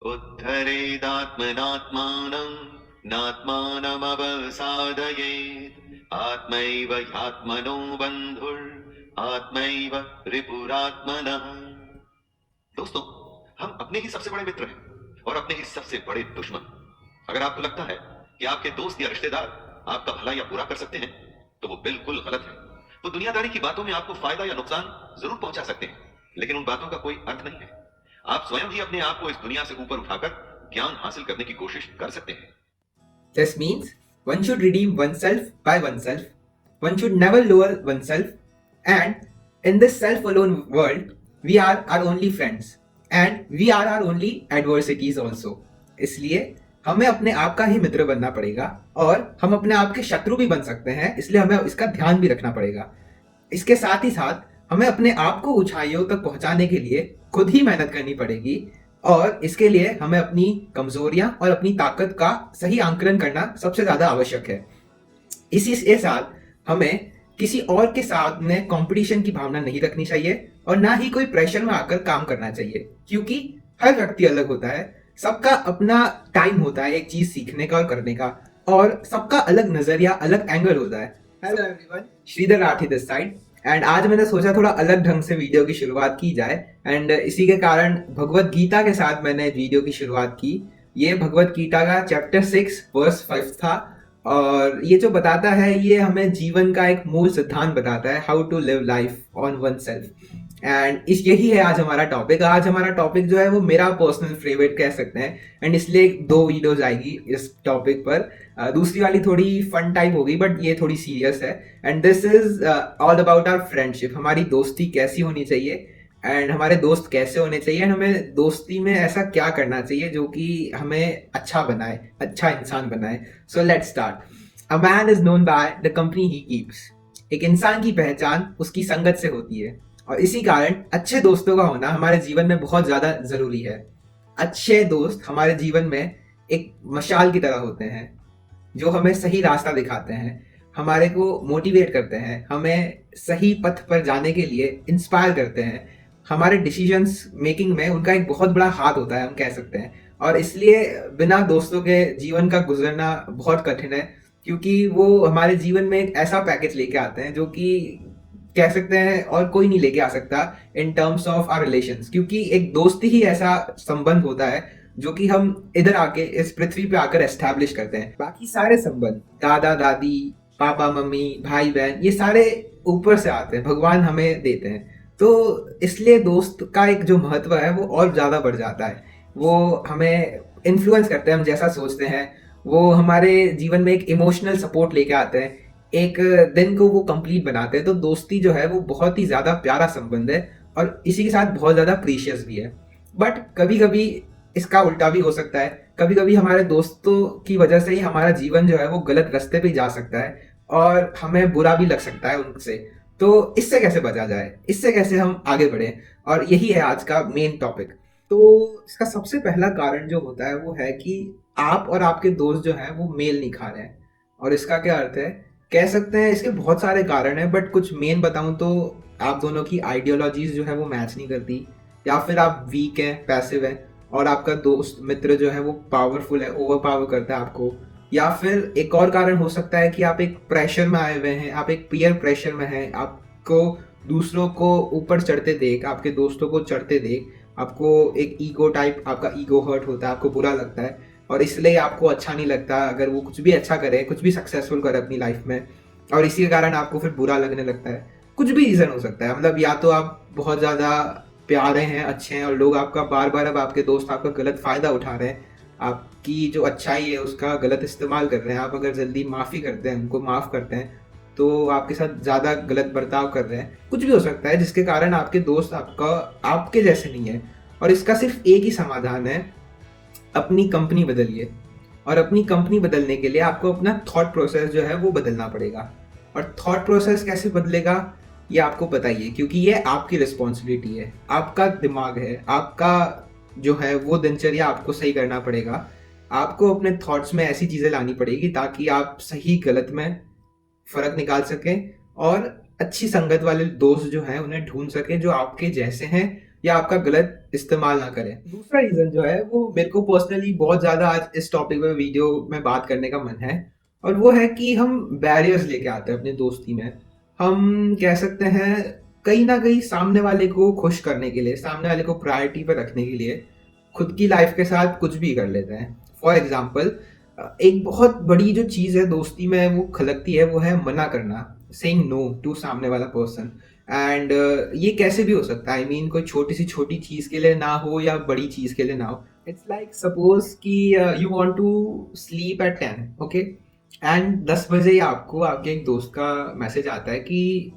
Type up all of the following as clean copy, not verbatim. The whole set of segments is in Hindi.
उद्धरेदात्मनात्मानं नात्मानमवसादयेत् आत्मैव ह्यात्मनो बन्धुर् आत्मैव रिपुरात्मनः। दोस्तों, हम अपने ही सबसे बड़े मित्र हैं और अपने ही सबसे बड़े दुश्मन। अगर आपको लगता है कि आपके दोस्त या रिश्तेदार आपका भला या बुरा कर सकते हैं तो वो बिल्कुल गलत है। वो दुनियादारी की बातों में आपको फायदा या नुकसान जरूर पहुंचा सकते हैं, लेकिन उन बातों का कोई अर्थ नहीं है। आप स्वयं ही अपने आप को इस दुनिया से ऊपर उठाकर ज्ञान हासिल करने की कोशिश कर सकते हैं। This means one should redeem oneself by oneself. One should never lower oneself. And in this self-alone world, we are our only friends. And we are our only adversities also. इसलिए हमें अपने आप का ही मित्र बनना पड़ेगा और हम अपने आप के शत्रु भी बन सकते हैं, इसलिए हमें इसका ध्यान भी रखना पड़ेगा। इसके साथ ही साथ हमें अपने आप को ऊंचाइयों तक पहुंचाने के लिए खुद ही मेहनत करनी पड़ेगी और इसके लिए हमें अपनी कमजोरियां और अपनी ताकत का सही आंकलन करना सबसे ज्यादा आवश्यक है। इसी के साथ हमें किसी और के साथ में कंपटीशन की भावना नहीं रखनी चाहिए और ना ही कोई प्रेशर में आकर काम करना चाहिए, क्योंकि हर व्यक्ति अलग होता है। सबका अपना टाइम होता है एक चीज सीखने का और करने का, और सबका अलग नजरिया, अलग एंगल होता है। Hello everyone, Shridhar Rathi this side. And आज मैंने सोचा थोड़ा अलग ढंग से वीडियो की शुरुआत की जाए, एंड इसी के कारण भगवत गीता के साथ मैंने वीडियो की शुरुआत की। ये भगवत गीता का चैप्टर 6 वर्स 5 था और ये जो बताता है, ये हमें जीवन का एक मूल सिद्धांत बताता है, how to live life on oneself. And इस यही है आज हमारा टॉपिक। आज हमारा टॉपिक जो है वो मेरा पर्सनल फेवरेट कह सकते हैं, एंड इसलिए 2 वीडियोज आएगी इस टॉपिक पर। दूसरी वाली थोड़ी फन टाइप होगी, बट ये थोड़ी सीरियस है। And this is all about our friendship. हमारी दोस्ती कैसी होनी चाहिए एंड हमारे दोस्त कैसे होने चाहिए, एंड हमें दोस्ती में ऐसा क्या करना चाहिए जो कि हमें अच्छा बनाए, अच्छा इंसान बनाए। So let's start. A man is known by the company he keeps. एक इंसान की पहचान उसकी संगत से होती है, और इसी कारण अच्छे दोस्तों का होना हमारे जीवन में बहुत ज्यादा जरूरी है। अच्छे दोस्त हमारे जीवन में एक मशाल की तरह होते हैं जो हमें सही रास्ता दिखाते हैं, हमारे को मोटिवेट करते हैं, हमें सही पथ पर जाने के लिए इंस्पायर करते हैं। हमारे डिसीजंस मेकिंग में उनका एक बहुत बड़ा हाथ होता है, हम कह सकते हैं। और इसलिए बिना दोस्तों के जीवन का गुजरना बहुत कठिन है, क्योंकि वो हमारे जीवन में एक ऐसा पैकेज लेके आते हैं जो कि कह सकते हैं और कोई नहीं लेके आ सकता in terms of our relations. क्योंकि एक दोस्ती ही ऐसा संबंध होता है जो कि हम इधर आके इस पृथ्वी पे आकर एस्टैब्लिश करते हैं। बाकी सारे संबंध, दादा दादी, पापा मम्मी, भाई बहन, ये सारे ऊपर से आते हैं, भगवान हमें देते हैं। तो इसलिए दोस्त का एक जो महत्व है वो और ज्यादा बढ़ जाता है। वो हमें इन्फ्लुएंस करते हैं, हम जैसा सोचते हैं। वो हमारे जीवन में एक इमोशनल सपोर्ट लेके आते हैं, एक दिन को वो कंप्लीट बनाते हैं। तो दोस्ती जो है वो बहुत ही ज्यादा प्यारा संबंध है और इसी के साथ बहुत ज्यादा प्रीशियस भी है। बट कभी कभी इसका उल्टा भी हो सकता है। कभी कभी हमारे दोस्तों की वजह से ही हमारा जीवन जो है वो गलत रास्ते पे जा सकता है और हमें बुरा भी लग सकता है उनसे। तो इससे कैसे बचा जाए, इससे कैसे हम आगे बढ़े, और यही है आज का मेन टॉपिक। तो इसका सबसे पहला कारण जो होता है वो है कि आप और आपके दोस्त जो हैं वो मेल नहीं खा रहे हैं। और इसका क्या अर्थ है, कह सकते हैं इसके बहुत सारे कारण हैं, बट कुछ मेन बताऊं तो आप दोनों की आइडियोलॉजीज जो है वो मैच नहीं करती, या फिर आप वीक हैं, पैसिव हैं, और आपका दोस्त मित्र जो है वो पावरफुल है, ओवर पावर करता है आपको। या फिर एक और कारण हो सकता है कि आप एक प्रेशर में आए हुए हैं, आप एक पीयर प्रेशर में हैं। आपको दूसरों को ऊपर चढ़ते देख, आपके दोस्तों को चढ़ते देख, आपको एक ईगो टाइप, आपका ईगो हर्ट होता है, आपको बुरा लगता है, और इसलिए आपको अच्छा नहीं लगता अगर वो कुछ भी अच्छा करे, कुछ भी सक्सेसफुल करे अपनी लाइफ में, और इसी के कारण आपको फिर बुरा लगने लगता है। कुछ भी रीजन हो सकता है। मतलब या तो आप बहुत ज्यादा प्यारे हैं, अच्छे हैं, और लोग आपका बार बार, अब आपके दोस्त आपका गलत फायदा उठा रहे हैं, आपकी जो अच्छाई है उसका गलत इस्तेमाल कर रहे हैं। आप अगर जल्दी माफी करते हैं, उनको माफ करते हैं, तो आपके साथ ज्यादा गलत बर्ताव कर रहे हैं। कुछ भी हो सकता है जिसके कारण आपके दोस्त आपके जैसे नहीं है। और इसका सिर्फ एक ही समाधान है, अपनी कंपनी बदलिए। और अपनी कंपनी बदलने के लिए आपको अपना थॉट प्रोसेस जो है वो बदलना पड़ेगा। और थॉट प्रोसेस कैसे बदलेगा ये आपको बताइए, क्योंकि ये आपकी रिस्पॉन्सिबिलिटी है, आपका दिमाग है, आपका जो है वो दिनचर्या आपको सही करना पड़ेगा। आपको अपने थॉट्स में ऐसी चीजें लानी पड़ेगी ताकि आप सही गलत में फर्क निकाल सकें और अच्छी संगत वाले दोस्त जो हैं उन्हें ढूंढ सकें जो आपके जैसे हैं या आपका गलत इस्तेमाल ना करें। दूसरा रीज़न जो है वो मेरे को पर्सनली बहुत ज़्यादा आज इस टॉपिक पे वीडियो में बात करने का मन है, और वो है कि हम बैरियर्स लेके आते हैं अपनी दोस्ती में। हम कह सकते हैं कहीं न कहीं सामने वाले को खुश करने के लिए, सामने वाले को प्रायोरिटी पे रखने के लिए खुद की लाइफ के साथ कुछ भी कर लेते हैं। फॉर एग्ज़ाम्पल एक बहुत बड़ी जो चीज़ है दोस्ती में वो खलकती है, वो है मना करना, सेइंग नो टू सामने वाला पर्सन। एंड ये कैसे भी हो सकता है, आई मीन कोई छोटी चीज़ के लिए ना हो या बड़ी चीज़ के लिए ना हो। इट्स लाइक सपोज कि you want to sleep at 10, okay, and 10 बजे ही आपको आपके एक दोस्त का मैसेज आता है कि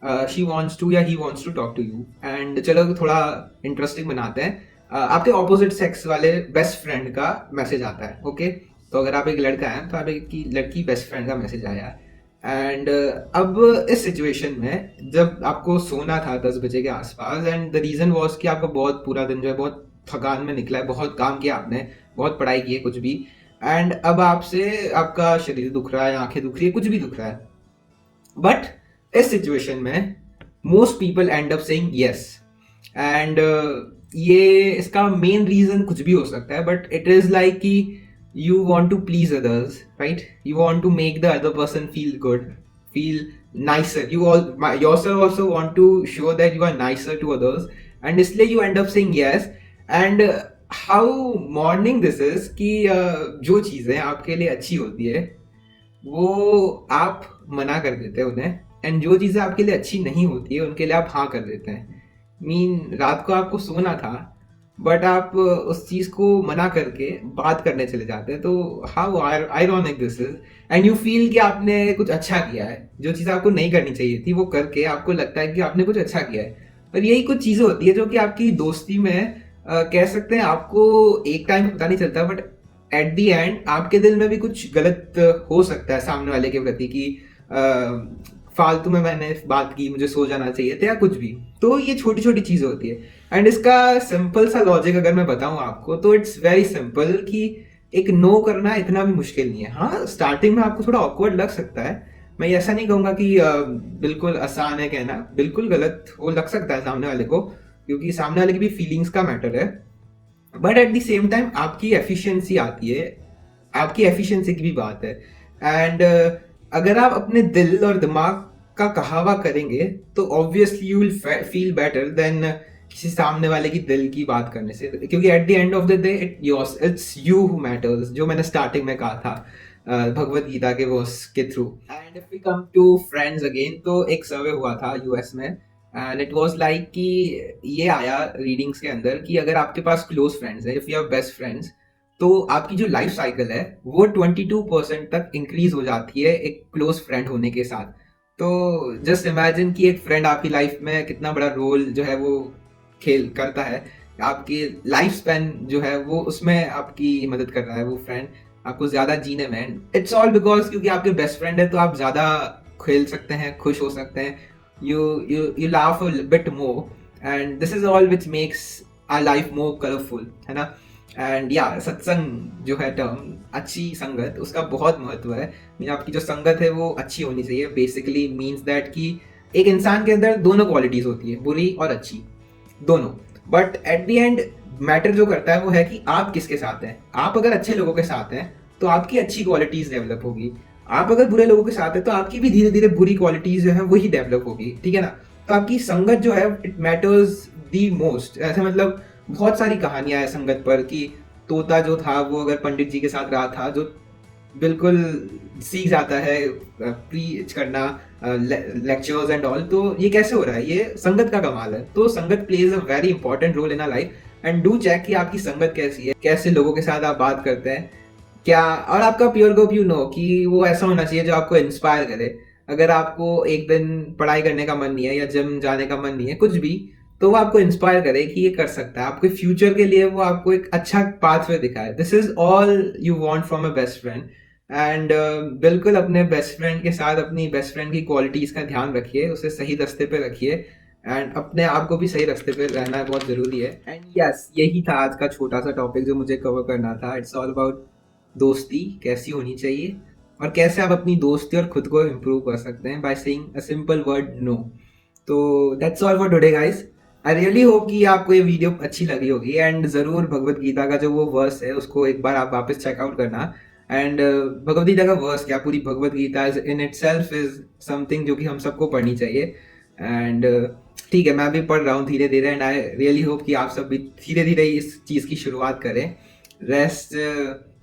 शी वांट्स टू या he wants to talk to you. And चलो थोड़ा इंटरेस्टिंग बनाते हैं, आपके ऑपोजिट सेक्स वाले बेस्ट फ्रेंड का मैसेज आता है, ओके। तो अगर आप एक लड़का हैं तो आप एक की लड़की बेस्ट फ्रेंड का मैसेज आया। एंड अब इस सिचुएशन में जब आपको सोना था 10 बजे के आसपास, एंड द रीज़न वॉज कि आपका बहुत पूरा दिन जो है बहुत थकान में निकला है, बहुत काम किया आपने, बहुत पढ़ाई की है, कुछ भी, एंड अब आपसे आपका शरीर दुख रहा है, आंखें दुख रही है, कुछ भी दुख रहा है। बट इस सिचुएशन में most people and up saying yes. And ये इसका मेन रीज़न कुछ भी हो सकता है, बट इट इज़ लाइक कि you want to please others, right? You want to make the other person feel good, feel nicer. You all yourself also want to show that you are nicer to others, and इसलिए you end up saying yes. And how morning this is कि जो चीज़ें आपके लिए अच्छी होती है वो आप मना कर देते हैं उन्हें, एंड जो चीज़ें आपके लिए अच्छी नहीं होती है उनके लिए आप हाँ कर देते हैं। रात को आपको सोना था बट आप उस चीज़ को मना करके बात करने चले जाते हैं। तो how ironic this is, and you feel कि आपने कुछ अच्छा किया है, जो चीज़ आपको नहीं करनी चाहिए थी वो करके आपको लगता है कि आपने कुछ अच्छा किया है। और यही कुछ चीज़ें होती है जो कि आपकी दोस्ती में कह सकते हैं आपको एक टाइम पे पता नहीं चलता, बट एट दी एंड आपके दिल में भी कुछ गलत हो सकता है सामने वाले के प्रति कि फालतू में मैंने बात की, मुझे सो जाना चाहिए था या कुछ भी। तो ये छोटी छोटी चीज़ें होती है। एंड इसका सिंपल सा लॉजिक अगर मैं बताऊं आपको तो इट्स वेरी सिंपल कि एक नो करना इतना भी मुश्किल नहीं है। हाँ, स्टार्टिंग में आपको थोड़ा ऑकवर्ड लग सकता है, मैं ऐसा नहीं कहूँगा कि बिल्कुल आसान है कहना, बिल्कुल गलत वो लग सकता है सामने वाले को, क्योंकि सामने वाले की भी फीलिंग्स का मैटर है। But at the same time आपकी एफिशिएंसी आती है, आपकी एफिशिएंसी की भी बात है। एंड अगर आप अपने दिल और दिमाग का कहावा करेंगे तो obviously you will feel better than किसी सामने वाले की दिल की बात करने से, क्योंकि eight the end of the day it's you who matters, जो मैंने स्टार्टिंग में कहा था भगवत गीता के वर्स के through. And if we come to friends again, तो एक सर्वे हुआ था यूएस में, एंड इट वाज लाइक कि ये आया रीडिंग्स के अंदर कि अगर आपके पास क्लोज फ्रेंड्स है, if you have best friends, तो आपकी जो लाइफ साइकिल है वो 22% तक इंक्रीज हो जाती है एक क्लोज फ्रेंड होने के साथ। तो जस्ट इमेजिन कि एक फ्रेंड आपकी लाइफ में कितना बड़ा रोल जो है वो खेल करता है, आपकी लाइफ स्पैन जो है वो उसमें आपकी मदद कर रहा है वो फ्रेंड आपको ज़्यादा जीने में। इट्स ऑल बिकॉज क्योंकि आपके बेस्ट फ्रेंड है तो आप ज़्यादा खेल सकते हैं, खुश हो सकते हैं, you laugh a bit more, and this is all which makes our life more colourful, है ना। एंड या सत्संग जो है टर्म, अच्छी संगत, उसका बहुत महत्व है। आपकी जो संगत है वो अच्छी होनी चाहिए। बेसिकली मीन्स दैट कि एक इंसान के अंदर दोनों क्वालिटीज होती है, बुरी और अच्छी, दोनों। But at the and matter जो करता है वो है कि आप किसके साथ हैं। आप अगर अच्छे लोगों के साथ हैं तो आपकी अच्छी क्वालिटीज डेवलप होगी, आप अगर बुरे लोगों के साथ हैं तो आपकी भी धीरे धीरे बुरी क्वालिटीज जो है वही डेवलप होगी, ठीक है ना। तो आपकी संगत जो है इट मैटर्स दी मोस्ट। ऐसे मतलब बहुत सारी कहानियां हैं संगत पर कि तोता जो था वो अगर पंडित जी के साथ रहा था, जो बिल्कुल सीख जाता है प्रीच करना, लेक्चर्स एंड ऑल, तो ये कैसे हो रहा है, ये संगत का कमाल है। तो संगत plays a very important role in a life, and do check कि आपकी संगत कैसी है, कैसे लोगों के साथ आप बात करते हैं क्या, और आपका प्योर गोप यू नो कि वो ऐसा होना चाहिए जो आपको इंस्पायर करे। अगर आपको एक दिन पढ़ाई करने का मन नहीं है या जिम जाने का मन नहीं है, कुछ भी, तो वो आपको इंस्पायर करे कि ये कर सकता है, आपके फ्यूचर के लिए वो आपको एक अच्छा पाथवे दिखाए। This is all you want from a best friend. And बिल्कुल अपने बेस्ट फ्रेंड के साथ अपनी बेस्ट फ्रेंड की क्वालिटीज़ का ध्यान रखिए, उसे सही रास्ते पे रखिए, एंड अपने आप को भी सही रास्ते पे रहना बहुत ज़रूरी है। एंड यस, यही था आज का छोटा सा टॉपिक जो मुझे कवर करना था। इट्स ऑल अबाउट दोस्ती कैसी होनी चाहिए और कैसे आप अपनी दोस्ती और खुद को इम्प्रूव कर सकते हैं by saying a simple word no. तो that's all for today guys. I really hope कि आपको ये वीडियो अच्छी लगी होगी एंड ज़रूर भगवत गीता का जो वो वर्स है उसको एक बार आप वापस चेकआउट करना। एंड भगवत गीता का वर्स क्या, पूरी Bhagavad Gita in itself is something जो कि हम सबको पढ़नी चाहिए। एंड ठीक है, मैं भी पढ़ रहा हूँ धीरे धीरे एंड आई रियली होप कि आप सब भी धीरे धीरे इस चीज़ की शुरुआत करें। रेस्ट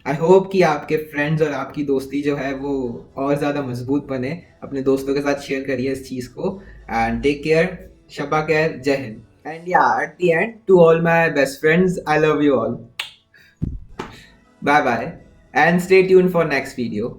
आई होप कि आपके फ्रेंड्स और आपकी दोस्ती जो है वो और ज़्यादा मजबूत बने। अपने दोस्तों के साथ शेयर करिए इस चीज़ को एंड टेक केयर, शब्बा खैर, जय Hind. And yeah at the end to all my best friends, I love you all, bye bye and stay tune for next video.